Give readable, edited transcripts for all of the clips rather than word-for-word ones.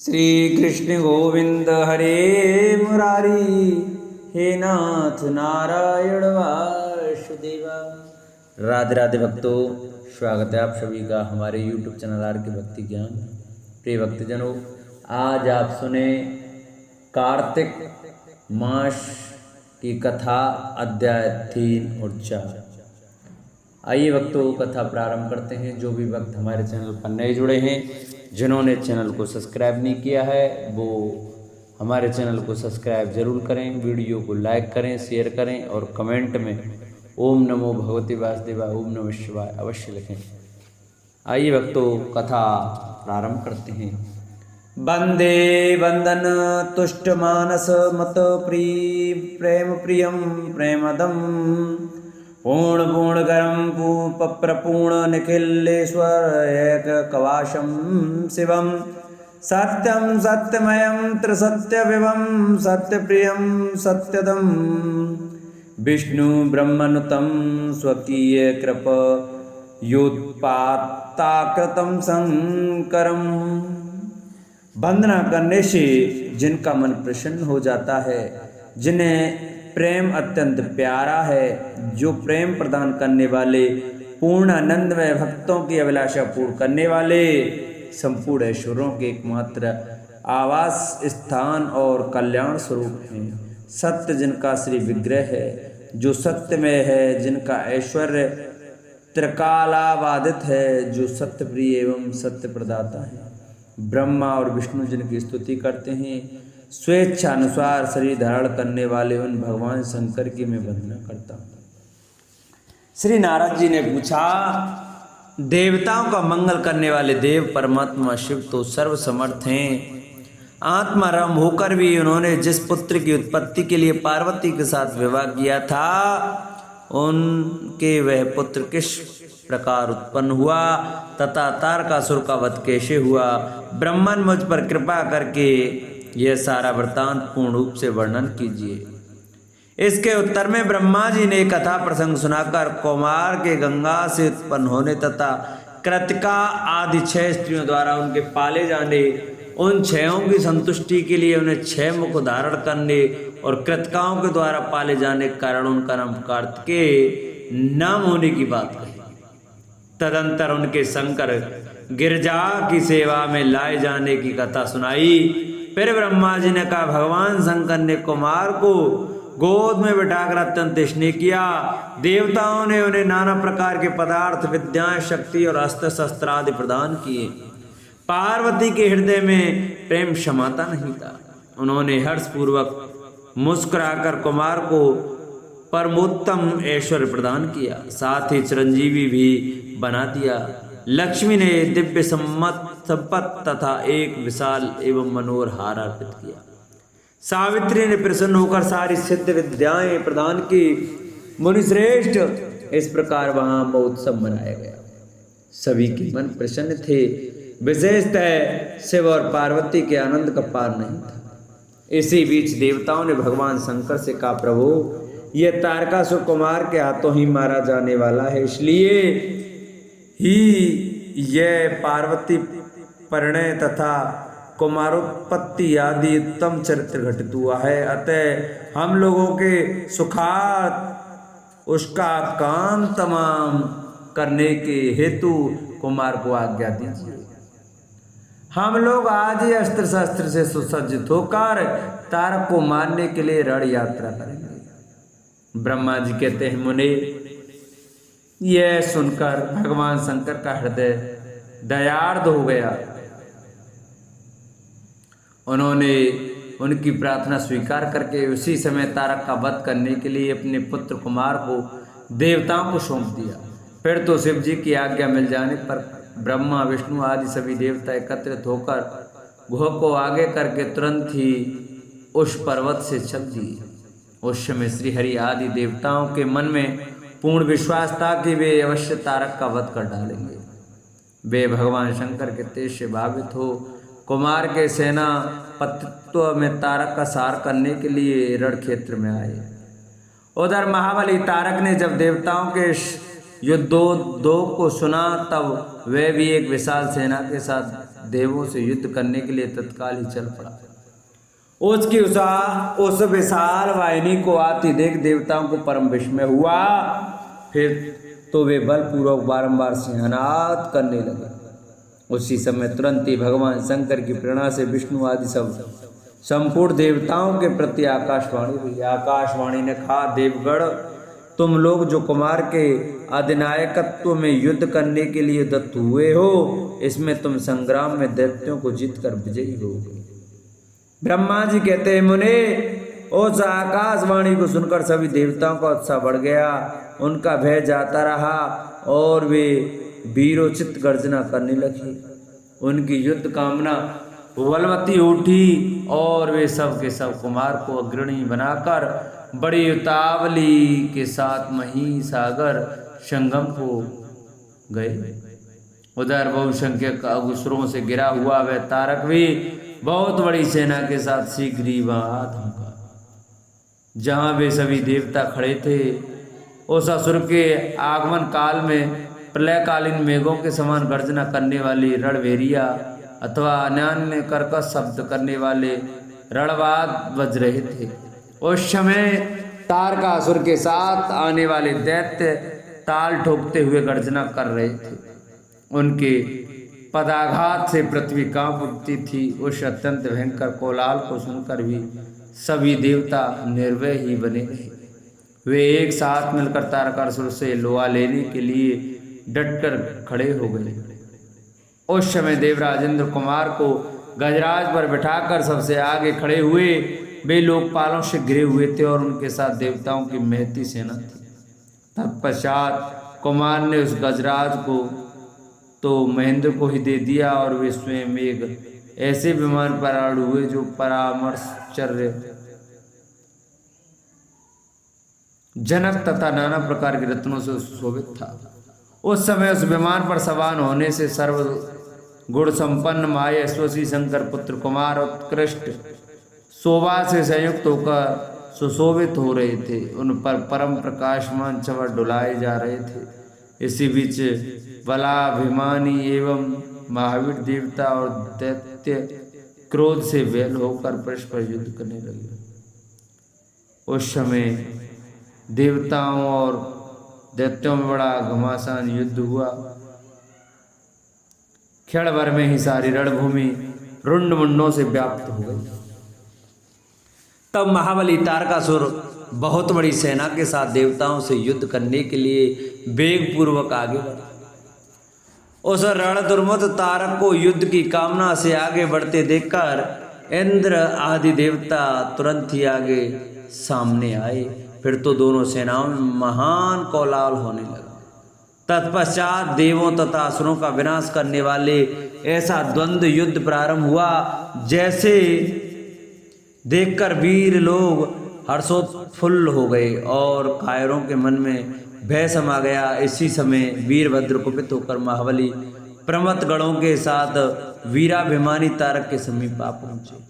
श्री कृष्ण गोविंद हरे मुरारी, हे नाथ नारायण वासुदेवा। राधे राधे भक्तों, स्वागत है आप सभी का हमारे YouTube चैनल आर के भक्ति ज्ञान। प्रिय भक्तजनों, आज आप सुने कार्तिक मास की कथा अध्याय 3 और 4। आइए भक्तों, कथा प्रारंभ करते हैं। जो भी भक्त हमारे चैनल पर नए जुड़े हैं, जिन्होंने चैनल को सब्सक्राइब नहीं किया है, वो हमारे चैनल को सब्सक्राइब जरूर करें, वीडियो को लाइक करें, शेयर करें और कमेंट में ओम नमो भगवते वासुदेवाय, ओम नमः शिवाय अवश्य लिखें। आइए भक्तों, कथा प्रारंभ करते हैं। वंदे वंदन तुष्ट मानस मत प्रेम प्रियम प्रेमदम पूर्ण पूर्णगरं प्रपूर्ण निखिलेश्वर एक कवाशं शिवं सत्यं सत्यमयं त्रिसत्यविभं सत्यप्रियं सत्यदं विष्णु ब्रह्मनुतं स्वकीय कृप योत्पाताकृतं शंकरम्। वंदना करने से जिनका मन प्रसन्न हो जाता है, जिन्हें प्रेम अत्यंत प्यारा है, जो प्रेम प्रदान करने वाले, पूर्ण आनंदमय भक्तों की अभिलाषा पूर्ण करने वाले, संपूर्ण ऐश्वर्यों के एकमात्र आवास स्थान और कल्याण स्वरूप हैं। सत्य जिनका श्री विग्रह है, जो सत्यमय है, जिनका ऐश्वर्य त्रिकालाबाधित है, जो सत्य प्रिय एवं सत्य प्रदाता है। ब्रह्मा और विष्णु जिनकी स्तुति करते हैं, स्वेच्छा अनुसार शरीर धारण करने वाले उन भगवान शंकर की मैं वंदना करता हूँ। श्री नारद जी ने पूछा, देवताओं का मंगल करने वाले देव परमात्मा शिव तो सर्वसमर्थ हैं। आत्माराम होकर भी उन्होंने जिस पुत्र की उत्पत्ति के लिए पार्वती के साथ विवाह किया था, उनके वह पुत्र किस प्रकार उत्पन्न हुआ तथा तारकासुर का वध कैसे हुआ, ब्रह्मन मुझ पर कृपा करके यह सारा वृत्तांत पूर्ण रूप से वर्णन कीजिए। इसके उत्तर में ब्रह्मा जी ने कथा प्रसंग सुनाकर कुमार के गंगा से उत्पन्न होने तथा कृतिका आदि 6 स्त्रियों द्वारा उनके पाले जाने, उन 6 की संतुष्टि के लिए उन्हें 6 मुख धारण करने और कृतिकाओं के द्वारा पाले जाने के कारण उनका नाम कार्तिकेय नाम होने की बात कही। तदंतर उनके शंकर गिरजा की सेवा में लाए जाने की कथा सुनाई। फिर ब्रह्मा जी ने कहा, भगवान शंकर ने कुमार को गोद में बिठाकर अत्यंत स्नेह किया। देवताओं ने उन्हें नाना प्रकार के पदार्थ, विद्याएं, शक्ति और अस्त्र शस्त्र आदि प्रदान किए। पार्वती के हृदय में प्रेम क्षमाता नहीं था। उन्होंने हर्षपूर्वक मुस्कुराकर कुमार को परमोत्तम ऐश्वर्य प्रदान किया, साथ ही चिरंजीवी भी बना दिया। लक्ष्मी ने दिव्य संपत्ति तथा एक विशाल एवं मनोहर हार अर्पित किया। सावित्री ने प्रसन्न होकर सारी सिद्ध विद्याएं प्रदान की। मुनिश्रेष्ठ, इस प्रकार वहां महोत्सव मनाया गया। सभी के मन प्रसन्न थे। विशेषतः शिव और पार्वती के आनंद का पार नहीं था। इसी बीच देवताओं ने भगवान शंकर से कहा, प्रभु, यह तारकासुर कुमार के हाथों ही मारा जाने वाला है, इसलिए ही यह पार्वती परिणय तथा कुमारोत्पत्ति आदि उत्तम चरित्र घटित हुआ है। अतः हम लोगों के सुखार्थ उसका काम तमाम करने के हेतु कुमार को आज्ञा दीजिए। हम लोग आज ही अस्त्र शस्त्र से सुसज्जित होकर तारक को मारने के लिए रण यात्रा करेंगे। ब्रह्मा जी कहते हैं, मुने, यह सुनकर भगवान शंकर का हृदय दयार्द हो गया। उन्होंने उनकी प्रार्थना स्वीकार करके उसी समय तारक का वध करने के लिए अपने पुत्र कुमार को देवताओं को सौंप दिया। फिर तो शिव जी की आज्ञा मिल जाने पर ब्रह्मा, विष्णु आदि सभी देवता एकत्रित होकर गुह को आगे करके तुरंत ही उस पर्वत से चल दिए। उस समय श्रीहरि आदि देवताओं के मन में पूर्ण विश्वास था कि वे अवश्य तारक का वध कर डालेंगे। वे भगवान शंकर के तेज से भावित हो कुमार के सेनापतित्व में तारक का सार करने के लिए रण क्षेत्र में आए। उधर महाबली तारक ने जब देवताओं के युद्धोद्योग को सुना, तब वे भी एक विशाल सेना के साथ देवों से युद्ध करने के लिए तत्काल ही चल पड़ा। उसकी उस विशाल वाहिनी को आती देख देवताओं को परम विस्मय हुआ। फिर तो वे बलपूर्वक बारंबार सिंहनाद करने लगे। उसी समय तुरंत ही भगवान शंकर की प्रेरणा से विष्णु आदि सब संपूर्ण देवताओं के प्रति आकाशवाणी हुई। आकाशवाणी ने कहा, देवगण, तुम लोग जो कुमार के अधिनायकत्व में युद्ध करने के लिए दत्त हुए हो, इसमें तुम संग्राम में दैत्यों को जीतकर विजयी होगे। ब्रह्मा जी कहते हैं, मुने, उस आकाशवाणी को सुनकर सभी देवताओं का उत्साह बढ़ गया। उनका भय जाता रहा और वे वीरोचित गर्जना करने लगे। उनकी युद्ध कामना बलवती उठी और वे सब के सब कुमार को अग्रणी बनाकर बड़ी उतावली के साथ महिसागर संगम को गए। उधर बहुसंख्यक अगुसरों से गिरा हुआ वह तारक भी बहुत बड़ी सेना के साथ शीघ्र ही वहां धमका। जहां वे सभी देवता खड़े थे, उस असुर के आगमन काल में प्रलयकालीन मेघों के समान गर्जना करने वाली रणभेरिया अथवा अन्य कर्कश शब्द करने वाले रणवाद बज रहे थे। उस समय तारकासुर के साथ आने वाले दैत्य ताल ठोकते हुए गर्जना कर रहे थे। उनके पदाघात से पृथ्वी कांप उठती थी। उस अत्यंत भयंकर कोलाहल को सुनकर भी सभी देवता निर्भय ही बने रहे। वे एक साथ मिलकर तारकासुर से लोहा लेने के लिए डटकर खड़े हो गए। उस समय देवराज इंद्र कुमार को गजराज पर बिठाकर सबसे आगे खड़े हुए। वे लोकपालों से घिरे हुए थे और उनके साथ देवताओं की महती सेना थी। तत्पश्चात कुमार ने उस गजराज को तो महेंद्र को ही दे दिया और वे स्वयं एक ऐसे विमान पर आरूढ़ हुए जो परामर्शचर्य जनक तथा नाना प्रकार के रत्नों से सुशोभित था। उस समय उस विमान पर सवार होने से सर्व गुण संपन्न माय यशस्वी शंकर पुत्र कुमार उत्कृष्ट शोभा से संयुक्त होकर सुशोभित हो रहे थे। उन पर परम प्रकाशमान चवर डुलाए जा रहे थे। इसी बीच बलाभिमानी एवं महावीर देवता और दैत्य क्रोध से व्याल होकर परस्पर युद्ध करने लगे। उस समय देवताओं और दैत्यों में बड़ा घमासान युद्ध हुआ। क्षण भर में ही सारी रणभूमि रुंड मुंडों से व्याप्त हो गई। तब महाबली तारकासुर बहुत बड़ी सेना के साथ देवताओं से युद्ध करने के लिए वेग पूर्वक आगे बढ़ा। उस रण दुर्मत तारक को युद्ध की कामना से आगे बढ़ते देखकर इंद्र आदि देवता तुरंत ही आगे सामने आए। फिर तो दोनों सेनाओं में महान कोलाहल होने लगा। तत्पश्चात देवों तथा असुरों का विनाश करने वाले ऐसा द्वंद्व युद्ध प्रारंभ हुआ जैसे देखकर वीर लोग हर्षोत्फुल्ल हो गए और कायरों के मन में भय समा गया। इसी समय वीरभद्र कुपित होकर महाबली प्रमथ गणों के साथ वीराभिमानी तारक के समीप आ पहुंचे।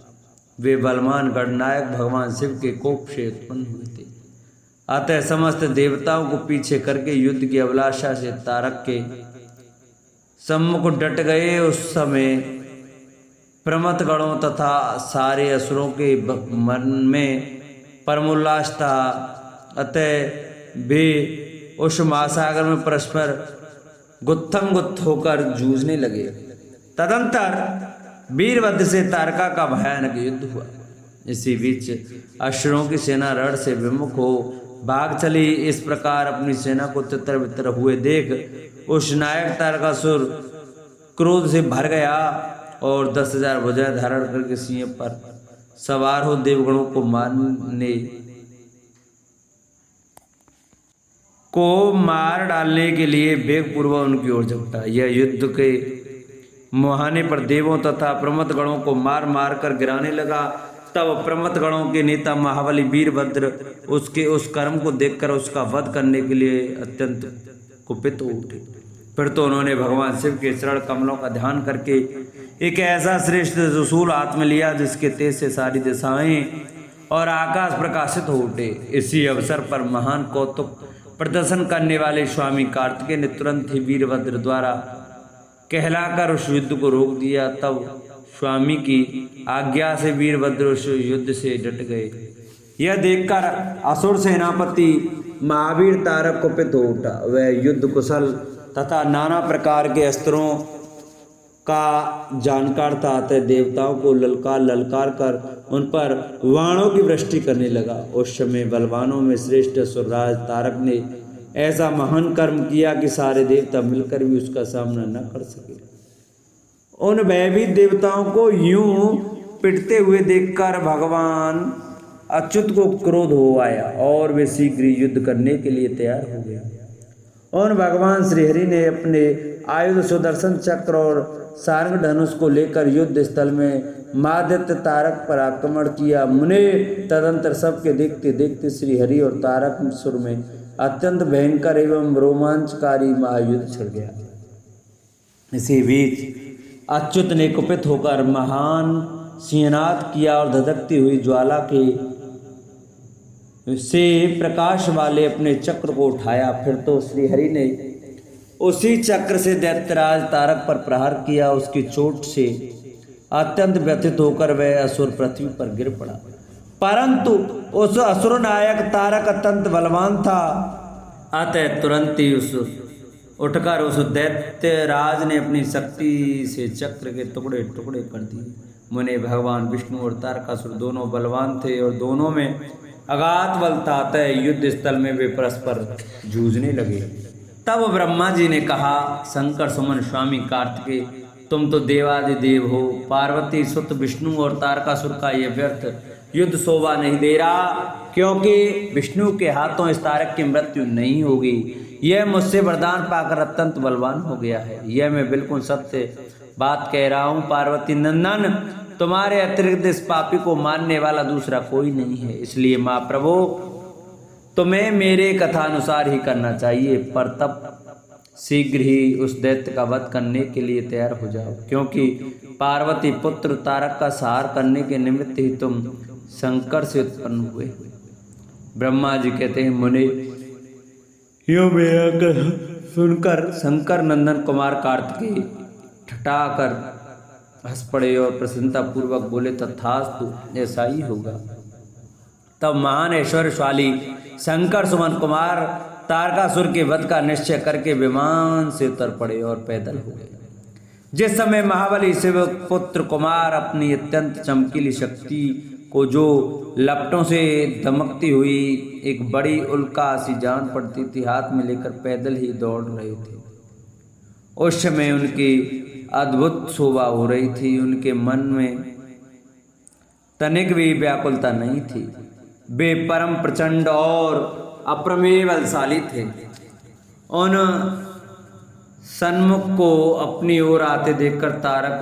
वे बलवान गणनायक भगवान शिव के कोप से उत्पन्न हुए थे। अतः समस्त देवताओं को पीछे करके युद्ध की अभिलाषा से तारक के सम्मुख डट गए। उस समय प्रमथ गणों तथा सारे असुरों के मन में परमोल्लास था। अतः वे उस महासागर में परस्पर गुत्थम गुत्थ होकर जूझने लगे। तदंतर वीरभद्र से तारका का भयानक युद्ध हुआ। इसी बीच असुरों की सेना रण से विमुख हो भाग चली। इस प्रकार अपनी सेना को तितर बितर हुए देख उस नायक तारकासुर क्रोध से भर गया और 10,000 भुजाएं धारण करके सिंह पर सवार हो देवगणों को मारने को मार डालने के लिए वेगपूर्वक उनकी ओर झपटा। यह युद्ध के मुहाने पर देवों तथा प्रमथ गणों को मार मार कर गिराने लगा। तब प्रमथ गणों के नेता महाबली वीरभद्र उसके उस कर्म को देखकर उसका वध करने के लिए अत्यंत कुपित हो उठे। फिर तो उन्होंने भगवान शिव के चरण कमलों का ध्यान करके एक ऐसा श्रेष्ठ त्रिशूल हाथ में लिया जिसके तेज से सारी दिशाएं और आकाश प्रकाशित हो उठे। इसी अवसर पर महान कौतुक प्रदर्शन करने वाले स्वामी कार्तिकेय ने तुरंत ही वीरभद्र द्वारा कहलाकर उस युद्ध को रोक दिया। तब स्वामी की आज्ञा से वीरभद्र उस युद्ध से डट गए। यह देखकर असुर सेनापति महावीर तारक कुपित हो उठा। वह युद्ध कुशल तथा नाना प्रकार के अस्त्रों का जानकार था, अतः देवताओं को ललकार कर उन पर वाणों की वृष्टि करने लगा। उस समय बलवानों में श्रेष्ठ असुरराज तारक ने ऐसा महान कर्म किया कि सारे देवता मिलकर भी उसका सामना न कर सके। उन भयभीत देवताओं को यूं पिटते हुए देखकर भगवान अच्युत को क्रोध हो आया और वे शीघ्र युद्ध करने के लिए तैयार हो गए। और भगवान श्रीहरि ने अपने आयुध सुदर्शन चक्र और सारंग धनुष को लेकर युद्ध स्थल में मादित्य तारक पर आक्रमण किया। मुने तदंतर सबके देखते देखते श्रीहरि और तारक सुर में अत्यंत भयंकर एवं रोमांचकारी महायुद्ध छिड़ गया। इसी बीच अच्युत ने कुपित होकर महान सिंहनाद किया और धधकती हुई ज्वाला के से प्रकाश वाले अपने चक्र को उठाया। फिर तो श्रीहरि ने उसी चक्र से दैत्यराज तारक पर प्रहार किया। उसकी चोट से अत्यंत व्यथित होकर वह असुर पृथ्वी पर गिर पड़ा, परंतु उस असुर नायक तारक अत्यंत बलवान था, अतः तुरंत ही उठकर उस दैत्यराज ने अपनी शक्ति से चक्र के टुकड़े टुकड़े कर दिए। मुने भगवान विष्णु और तारकासुर दोनों बलवान थे और दोनों में अगाध बल था, अतः युद्ध स्थल में वे परस्पर जूझने लगे। तब ब्रह्मा जी ने कहा, शंकर सुमन स्वामी कार्तिकेय, तुम तो देवादिदेव हो। पार्वती सुत विष्णु और तारकासुर का यह व्यर्थ युद्ध शोभा नहीं दे रहा, क्योंकि विष्णु के हाथों इस तारक की मृत्यु नहीं होगी। यह मुझसे वरदान पाकर अत्यंत बलवान हो गया है। यह मैं बिल्कुल सत्य बात कह रहा हूँ। पार्वती नंदन, तुम्हारे अतिरिक्त इस पापी को मारने वाला दूसरा कोई नहीं है, इसलिए माँ प्रभु तुम्हें मेरे कथानुसार ही करना चाहिए। पर तब शीघ्र ही उस दैत्य का वध करने के लिए तैयार हो जाओ, क्योंकि पार्वती पुत्र तारक का संहार करने के निमित्त ही तुम शंकर से उत्पन्न हुए। ब्रह्मा जी कहते हैं, मुने यो मेरा सुनकर शंकर नंदन कुमार कार्तिकेय ठठाकर हंस पड़े और प्रसन्नता पूर्वक बोले, तथास्तु, ऐसा ही होगा। तब महान ऐश्वर्यशाली शंकर सुमन कुमार तारकासुर के वध का निश्चय करके विमान से उतर पड़े और पैदल हो गए। जिस समय महाबली शिव पुत्र कुमार अपनी अत्यंत चमकीली शक्ति को जो लपटों से दमकती हुई एक बड़ी उल्का सी जान पड़ती थी हाथ में लेकर पैदल ही दौड़ रहे थे, उस समय उनकी अद्भुत शोभा हो रही थी। उनके मन में तनिक भी व्याकुलता नहीं थी। वे परम प्रचंड और अप्रमेय बलशाली थे। उन सन्मुख को अपनी ओर आते देखकर तारक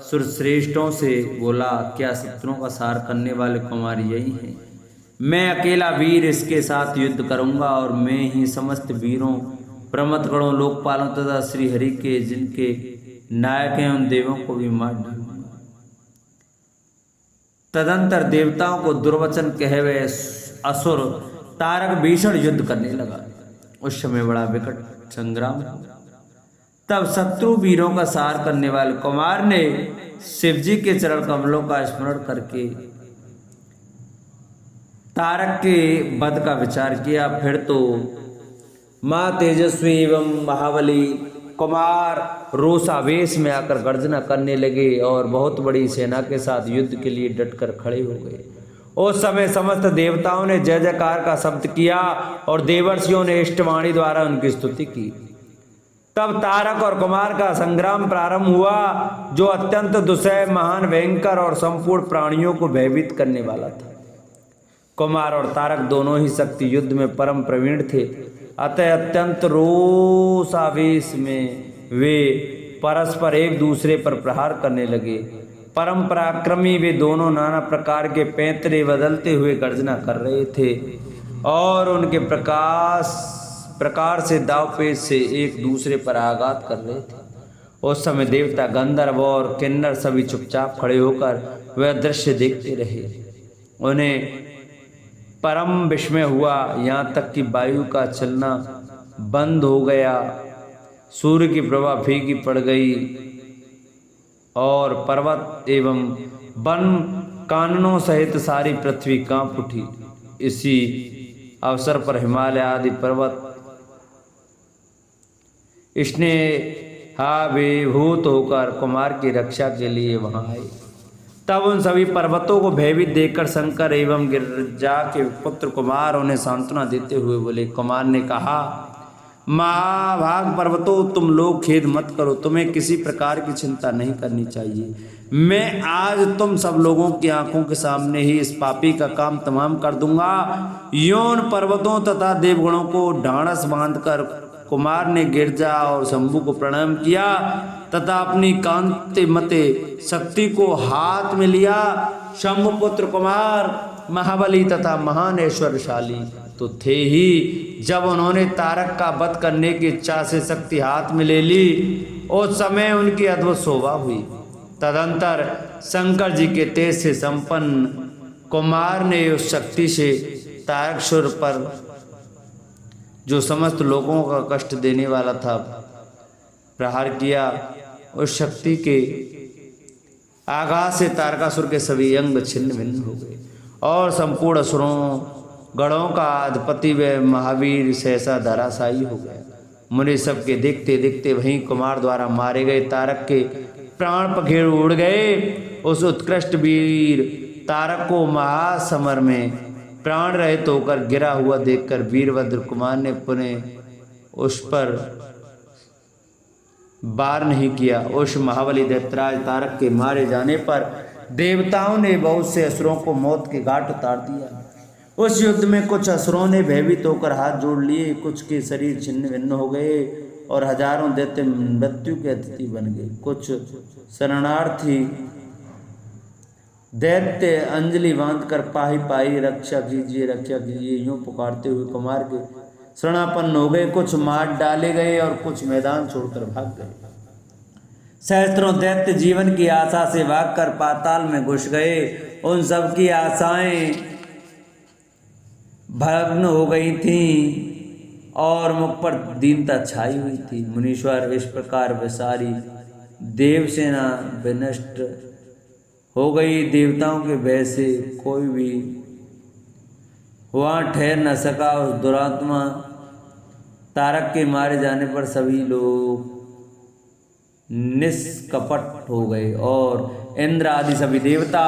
सुरश्रेष्ठों से बोला, क्या शत्रुओं का संहार करने वाले कुमार यही हैं? मैं अकेला वीर इसके साथ युद्ध करूंगा और मैं ही समस्त वीरों, प्रमथगणों, लोकपालों तथा श्रीहरि के जिनके नायक हैं उन देवों को भी मार डालूंगा। तदंतर देवताओं को दुर्वचन कहे हुए असुर तारक भीषण युद्ध करने लगा। उस समय बड़ा विकट संग्राम। तब शत्रु वीरों का संहार करने वाले कुमार ने शिवजी के चरण कमलों का स्मरण करके तारक के वध का विचार किया। फिर तो मां तेजस्वी एवं महाबली कुमार रोषावेश में आकर गर्जना करने लगे और बहुत बड़ी सेना के साथ युद्ध के लिए डटकर खड़े हो गए। उस समय समस्त देवताओं ने जय जयकार का शब्द किया और देवर्षियों ने इष्टवाणी द्वारा उनकी स्तुति की। तब तारक और कुमार का संग्राम प्रारंभ हुआ, जो अत्यंत दुस्सह, महान, भयंकर और संपूर्ण प्राणियों को भयभीत करने वाला था। कुमार और तारक दोनों ही शक्ति युद्ध में परम प्रवीण थे, अतः अत्यंत रोषावेश में वे परस्पर एक दूसरे पर प्रहार करने लगे। परम पराक्रमी वे दोनों नाना प्रकार के पैंतरे बदलते हुए गर्जना कर रहे थे और उनके प्रकार से दावपेच से एक दूसरे पर आघात कर रहे थे। उस समय देवता, गंधर्व और किन्नर सभी चुपचाप खड़े होकर वह दृश्य देखते रहे। उन्हें परम विस्मय हुआ, यहाँ तक कि वायु का चलना बंद हो गया सूर्य की प्रभा फीकी पड़ गई और पर्वत एवं वन काननों सहित सारी पृथ्वी कांप उठी। इसी अवसर पर हिमालय आदि पर्वत स्नेहाभिभूत होकर कुमार की रक्षा के लिए वहां आए। तब उन सभी पर्वतों को भयभीत देखकर शंकर एवं गिरिजा के पुत्र कुमार उन्हें सांत्वना देते हुए बोले। कुमार ने कहा, महाभाग पर्वतों, तुम लोग खेद मत करो, तुम्हें किसी प्रकार की चिंता नहीं करनी चाहिए। मैं आज तुम सब लोगों की आंखों के सामने ही इस पापी का काम तमाम कर दूंगा। योन पर्वतों तथा देवगणों को ढांढस बांधकर कुमार ने गिरजा और शंभु को प्रणाम किया तथा अपनी कांतिमते शक्ति को हाथ में लिया। शंभु पुत्र कुमार महाबली तथा महान ऐश्वर्यशाली तो थे ही। जब उन्होंने तारक का वध करने की इच्छा से शक्ति हाथ में ले ली, उस समय उनकी अद्भुत शोभा हुई। तदंतर शंकर जी के तेज से संपन्न कुमार ने उस शक्ति से तारकसुर पर, जो समस्त लोगों का कष्ट देने वाला था, प्रहार किया। उस शक्ति के आघात से तारकासुर के सभी अंग छिन्न भिन्न हो गए और संपूर्ण असुरों गणों का अधिपति व महावीर सहसा धराशायी हो गया। मुनि सबके देखते देखते वहीं कुमार द्वारा मारे गए तारक के प्राण पखेरु उड़ गए। उस उत्कृष्ट वीर तारक को महासमर में प्राण रहित होकर गिरा हुआ देखकर वीरभद्र कुमार ने पुनः उस पर वार नहीं किया। उस महाबली दैत्यराज तारक के मारे जाने पर देवताओं ने बहुत से असुरों को मौत के घाट उतार दिया। उस युद्ध में कुछ असुरों ने भयभीत होकर हाथ जोड़ लिए, कुछ के शरीर छिन्न भिन्न हो गए और हजारों दैत्य मृत्यु के अतिथि बन गए। कुछ शरणार्थी दैत्य अंजलि बांधकर पाही पाही रक्षा कीजिए यूं पुकारते हुए कुमार के शरणापन्न हो गए। कुछ मार डाले गए और कुछ मैदान छोड़कर भाग गए। सहस्त्रों दैत्य जीवन की आशा से भागकर पाताल में घुस गए। उन सब की आशाएं भग्न हो गई थीं और मुख पर दीनता छाई हुई थी। मुनीश्वर, इस प्रकार वह सारी देवसेना विनष्ट हो गई। देवताओं के भय से कोई भी वहां ठहर न सका। उस दुरात्मा तारक के मारे जाने पर सभी लोग निष्कपट हो गए और इंद्र आदि सभी देवता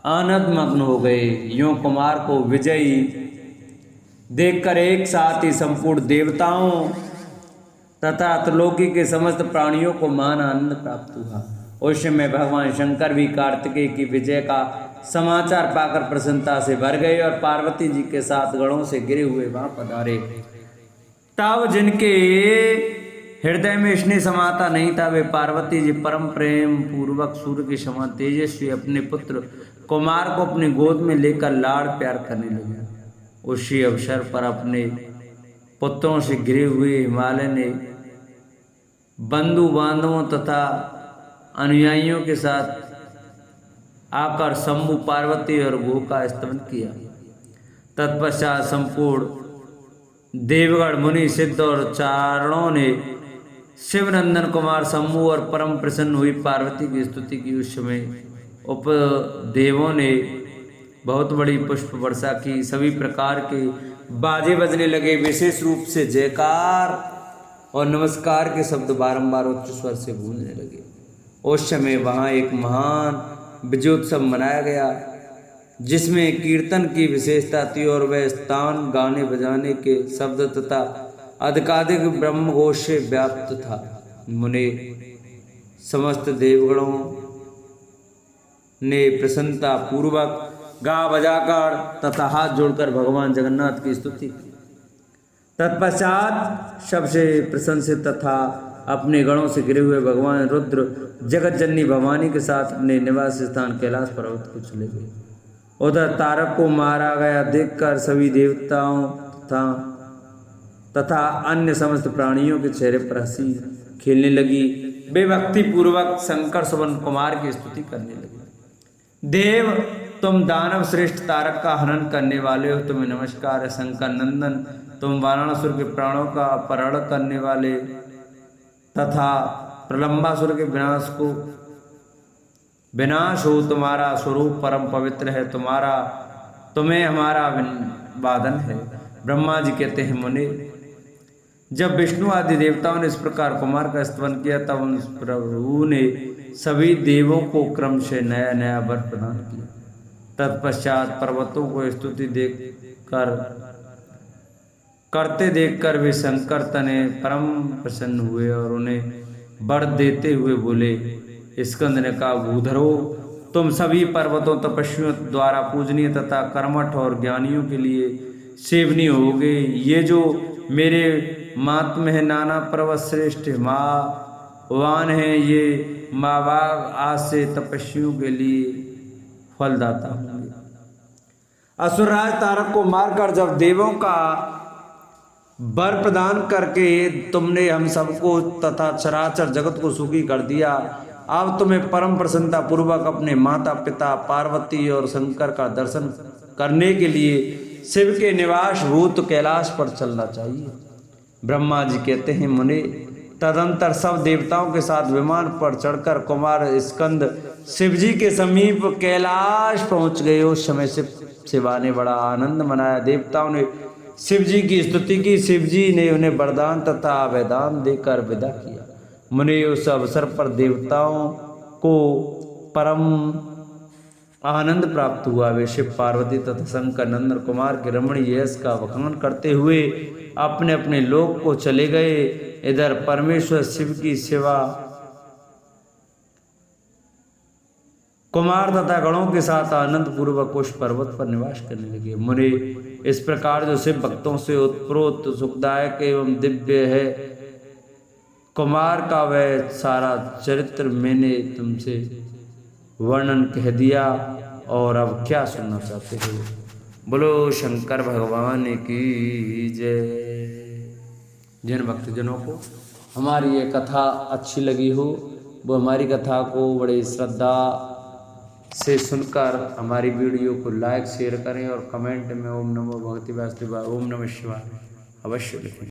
आनंद मग्न हो गए। यूं कुमार को विजयी देखकर एक साथ ही संपूर्ण देवताओं तथा त्रिलोकी के समस्त प्राणियों को महान आनंद प्राप्त हुआ। उस समय भगवान शंकर भी कार्तिकेय की विजय का समाचार पाकर प्रसन्नता से भर गए और पार्वती जी के साथ गणों से गिरे हुए वहां पधारे। तब जिनके हृदय में स्नेह समाता नहीं था, वे पार्वती जी परम प्रेम पूर्वक सूर्य के समान तेजस्वी अपने पुत्र कुमार को अपनी गोद में लेकर लाड़ प्यार करने लगे। उसी अवसर पर अपने पुत्रों से घिरे हुए हिमालय ने बंधु बांधवों तथा अनुयायियों के साथ आकर शंभु, पार्वती और गोह का स्तवन किया। तत्पश्चात संपूर्ण देवगण, मुनि, सिद्ध और चारणों ने शिवनंदन कुमार शंभु और परम प्रसन्न हुई पार्वती की स्तुति की। उस समय उपदेवों ने बहुत बड़ी पुष्प वर्षा की। सभी प्रकार के बाजे बजने लगे। विशेष रूप से जयकार और नमस्कार के शब्द बारंबार उच्च स्वर से गूंजने लगे। उस समय वहाँ एक महान विजयोत्सव मनाया गया, जिसमें कीर्तन की विशेषता थी और वह स्थान गाने बजाने के शब्द तथा अधिकाधिक ब्रह्मघोष से व्याप्त था। मुने समस्त देवगणों ने प्रसन्नता पूर्वक गा बजाकर तथा हाथ जोड़कर भगवान जगन्नाथ की स्तुति की। तत्पश्चात सबसे प्रशंसित तथा अपने गणों से घिरे हुए भगवान रुद्र जगत जननी भवानी के साथ अपने निवास स्थान कैलाश पर्वत को चले गए। उधर तारक को मारा गया देखकर सभी देवताओं तथा अन्य समस्त प्राणियों के चेहरे पर हंसी खेलने लगी। वे भक्ति पूर्वक शंकर सुवन कुमार की स्तुति करने लगे। देव, तुम दानव श्रेष्ठ तारक का हनन करने वाले हो, तुम्हें नमस्कार है। शंकर नंदन, तुम वाराणसुर के प्राणों का अपहरण करने वाले तथा प्रलंबासुर के विनाश हो। तुम्हारा स्वरूप परम पवित्र है, तुम्हें हमारा वादन है। ब्रह्मा जी कहते हैं, मुनि, जब विष्णु आदि देवताओं ने इस प्रकार कुमार का स्तवन किया, तब उन प्रभु ने सभी देवों को क्रम से नया नया वर प्रदान किया। तत्पश्चात पर्वतों को स्तुति करते देखकर वे शंकर तने परम प्रसन्न हुए और उन्हें वर देते हुए बोले। स्कंद ने कहा, भूधरो, तुम सभी पर्वतों तपस्वियों द्वारा पूजनीय तथा कर्मठ और ज्ञानियों के लिए सेवनीय होगे। ये जो मेरे महात्म है नाना पर्वत श्रेष्ठ मावान है, ये मावाग आज से तपस्वियों के लिए फलदाता होंगे। असुरराज तारक को मारकर जब देवों का वर प्रदान करके तुमने हम सबको तथा चराचर जगत को सुखी कर दिया, अब तुम्हें परम प्रसन्नता पूर्वक अपने माता पिता पार्वती और शंकर का दर्शन करने के लिए शिव के निवास भूत कैलाश पर चलना चाहिए। ब्रह्मा जी कहते हैं, मुनि, तदंतर सब देवताओं के साथ विमान पर चढ़कर कुमार स्कंद शिव जी के समीप कैलाश पहुंच गए। उस समय शिवा ने बड़ा आनंद मनाया। देवताओं ने शिव जी की स्तुति की। शिव जी ने उन्हें वरदान तथा अभयदान देकर विदा किया। मुनि, उस अवसर पर देवताओं को परम आनंद प्राप्त हुआ। वे शिव पार्वती तथा शंकर नंदन कुमार के रमणीय यश का वखान करते हुए अपने अपने लोक को चले गए। इधर परमेश्वर शिव की सेवा कुमार तथा गणों के साथ आनंद पूर्वक उस पर्वत पर निवास करने लगे। मुनि, इस प्रकार जो शिव भक्तों से उत्प्रोत सुखदायक एवं दिव्य है कुमार का वह सारा चरित्र मैंने तुमसे वर्णन कह दिया, और अब क्या सुनना चाहते हो? बोलो शंकर भगवान की जय। जिन भक्तजनों को हमारी ये कथा अच्छी लगी हो, वो हमारी कथा को बड़ी श्रद्धा से सुनकर हमारी वीडियो को लाइक शेयर करें और कमेंट में ओम नमो भगवते वासुदेवाय, ओम नमः शिवाय अवश्य लिखें।